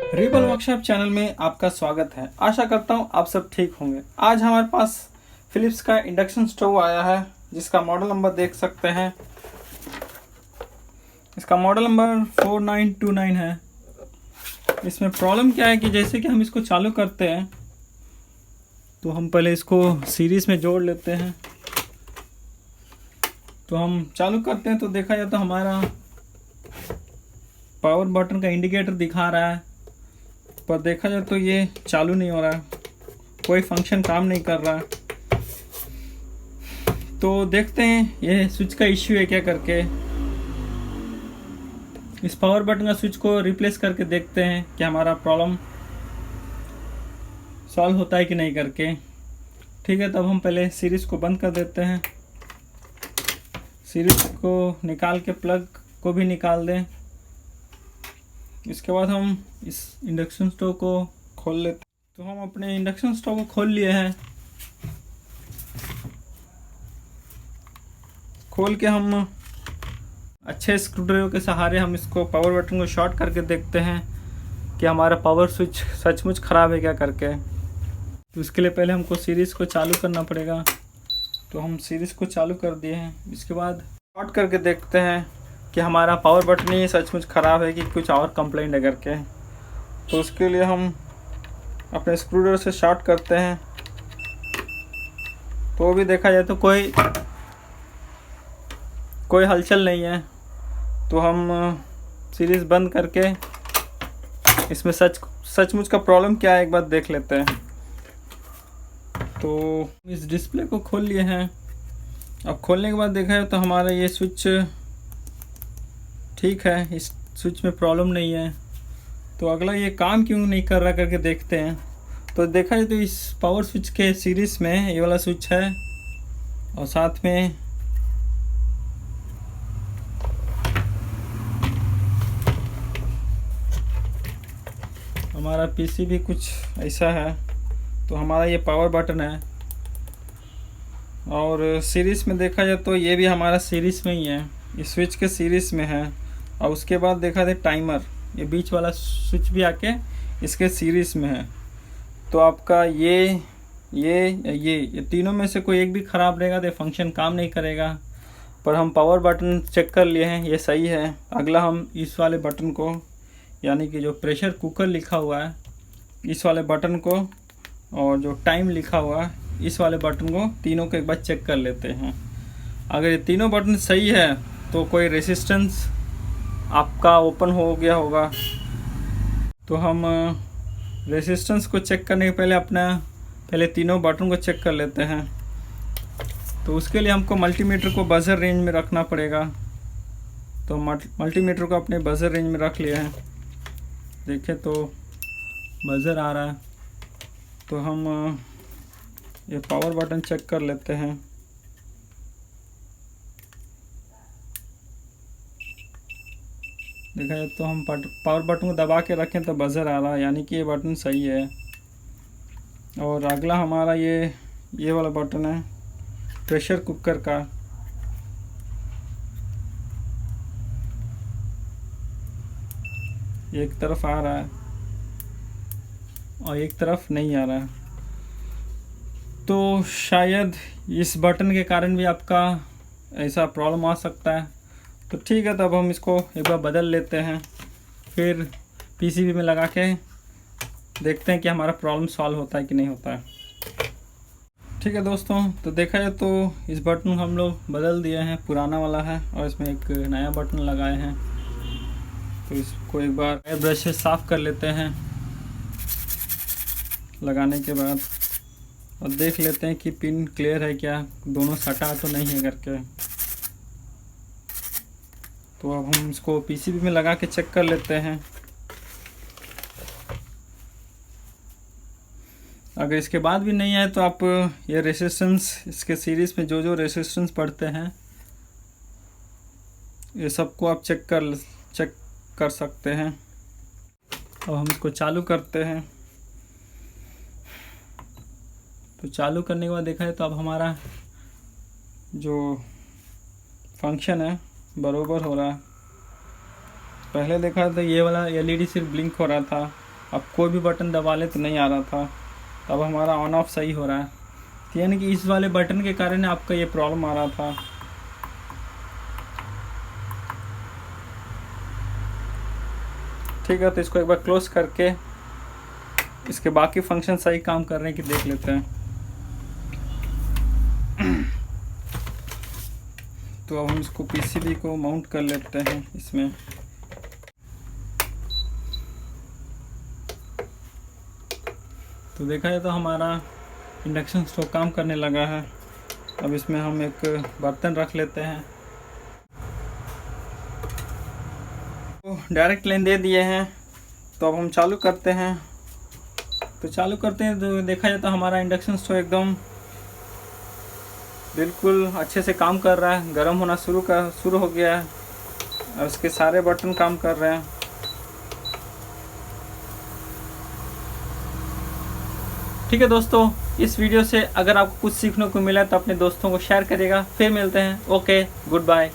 Rebel workshop channel में आपका स्वागत है। आशा करता हूँ आप सब ठीक होंगे। आज हमारे पास फिलिप्स का इंडक्शन स्टोव आया है जिसका मॉडल नंबर देख सकते हैं। इसका मॉडल नंबर 4929 है। इसमें प्रॉब्लम क्या है कि जैसे कि हम इसको चालू करते हैं तो हम पहले इसको सीरीज़ में जोड़ लेते हैं। तो हम चालू करते हैं तो देखा जाए तो हमारा पावर बटन का इंडिकेटर दिखा रहा है, पर देखा जाए तो ये चालू नहीं हो रहा है, कोई फंक्शन काम नहीं कर रहा है। तो देखते हैं ये स्विच का इश्यू है क्या करके। इस पावर बटन का स्विच को रिप्लेस करके देखते हैं कि हमारा प्रॉब्लम सॉल्व होता है कि नहीं करके। ठीक है, तब हम पहले सीरीज़ को बंद कर देते हैं। सीरीज़ को निकाल के प्लग को भी निकाल दें। इसके बाद हम इस इंडक्शन स्टोव को खोल लेते हैं। तो हम अपने इंडक्शन स्टोव को खोल लिए हैं। खोल के हम अच्छे स्क्रूड्राइवर के सहारे हम इसको पावर बटन को शॉर्ट करके देखते हैं कि हमारा पावर स्विच सचमुच ख़राब है क्या करके। तो इसके लिए पहले हमको सीरीज़ को चालू करना पड़ेगा। तो हम सीरीज़ को चालू कर दिए हैं। इसके बाद शॉर्ट करके देखते हैं कि हमारा पावर बटन ही सचमुच ख़राब है कि कुछ और कंप्लेंट है करके। तो उसके लिए हम अपने स्क्रूड्राइवर से शॉर्ट करते हैं। तो भी देखा जाए तो कोई हलचल नहीं है। तो हम सीरीज़ बंद करके इसमें सचमुच का प्रॉब्लम क्या है एक बार देख लेते हैं। तो इस डिस्प्ले को खोल लिए हैं। अब खोलने के बाद देखा जाए तो हमारा ये स्विच ठीक है, इस स्विच में प्रॉब्लम नहीं है। तो अगला ये काम क्यों नहीं कर रहा करके देखते हैं। तो देखा जाए तो इस पावर स्विच के सीरीज़ में ये वाला स्विच है और साथ में हमारा पीसी भी कुछ ऐसा है। तो हमारा ये पावर बटन है और सीरीज़ में देखा जाए तो ये भी हमारा सीरीज़ में ही है, इस स्विच के सीरीज़ में है। और उसके बाद देखा जाए टाइमर, ये बीच वाला स्विच भी आके इसके सीरीज़ में है। तो आपका ये तीनों में से कोई एक भी ख़राब रहेगा तो फंक्शन काम नहीं करेगा। पर हम पावर बटन चेक कर लिए हैं, ये सही है। अगला हम इस वाले बटन को, यानी कि जो प्रेशर कुकर लिखा हुआ है इस वाले बटन को, और जो टाइम लिखा हुआ है इस वाले बटन को, तीनों को एक बार चेक कर लेते हैं। अगर ये तीनों बटन सही है तो कोई रेसिस्टेंस आपका ओपन हो गया होगा। तो हम रेसिस्टेंस को चेक करने के पहले तीनों बटन को चेक कर लेते हैं। तो उसके लिए हमको मल्टीमीटर को बजर रेंज में रखना पड़ेगा। तो मल्टीमीटर को अपने बजर रेंज में रख लिया है। देखें तो बजर आ रहा है। तो हम ये पावर बटन चेक कर लेते हैं। देखा जाए तो हम पावर बटन को दबा के रखें तो बजर आ रहा है, यानी कि ये बटन सही है। और अगला हमारा ये वाला बटन है प्रेशर कुकर का। एक तरफ आ रहा है और एक तरफ नहीं आ रहा है। तो शायद इस बटन के कारण भी आपका ऐसा प्रॉब्लम आ सकता है। तो ठीक है, तब हम इसको एक बार बदल लेते हैं, फिर पीसीबी में लगा के देखते हैं कि हमारा प्रॉब्लम सॉल्व होता है कि नहीं होता है। ठीक है दोस्तों, तो देखा जाए तो इस बटन हम लोग बदल दिए हैं, पुराना वाला है और इसमें एक नया बटन लगाए हैं। तो इसको एक बार ब्रश से साफ़ कर लेते हैं लगाने के बाद, और देख लेते हैं कि पिन क्लियर है क्या, दोनों सटा तो नहीं है करके। तो अब हम इसको पीसीबी में लगा के चेक कर लेते हैं। अगर इसके बाद भी नहीं आए तो आप ये रेसिस्टेंस, इसके सीरीज़ में जो रेसिस्टेंस पढ़ते हैं ये सबको आप चेक कर सकते हैं। अब हम इसको चालू करते हैं। तो चालू करने के बाद देखा है तो अब हमारा जो फंक्शन है बरोबर हो रहा है। पहले देखा था ये वाला एलईडी सिर्फ ब्लिंक हो रहा था, अब कोई भी बटन दबा ले तो नहीं आ रहा था, तो अब हमारा ऑन ऑफ सही हो रहा है। तो यानी कि इस वाले बटन के कारण आपका ये प्रॉब्लम आ रहा था। ठीक है, तो इसको एक बार क्लोज करके इसके बाकी फंक्शन सही काम कर रहे हैं कि देख लेते हैं। तो अब हम इसको पीसीबी को माउंट कर लेते हैं इसमें। तो देखा जाए तो हमारा इंडक्शन स्टोव काम करने लगा है। अब इसमें हम एक बर्तन रख लेते हैं। तो डायरेक्ट लाइन दे दिए हैं, तो अब हम चालू करते हैं। तो देखा जाए तो हमारा इंडक्शन स्टोव एकदम बिल्कुल अच्छे से काम कर रहा है, गर्म होना शुरू हो गया है और इसके सारे बटन काम कर रहे हैं। ठीक है दोस्तों, इस वीडियो से अगर आपको कुछ सीखने को मिला तो अपने दोस्तों को शेयर करिएगा। फिर मिलते हैं। Okay, good bye.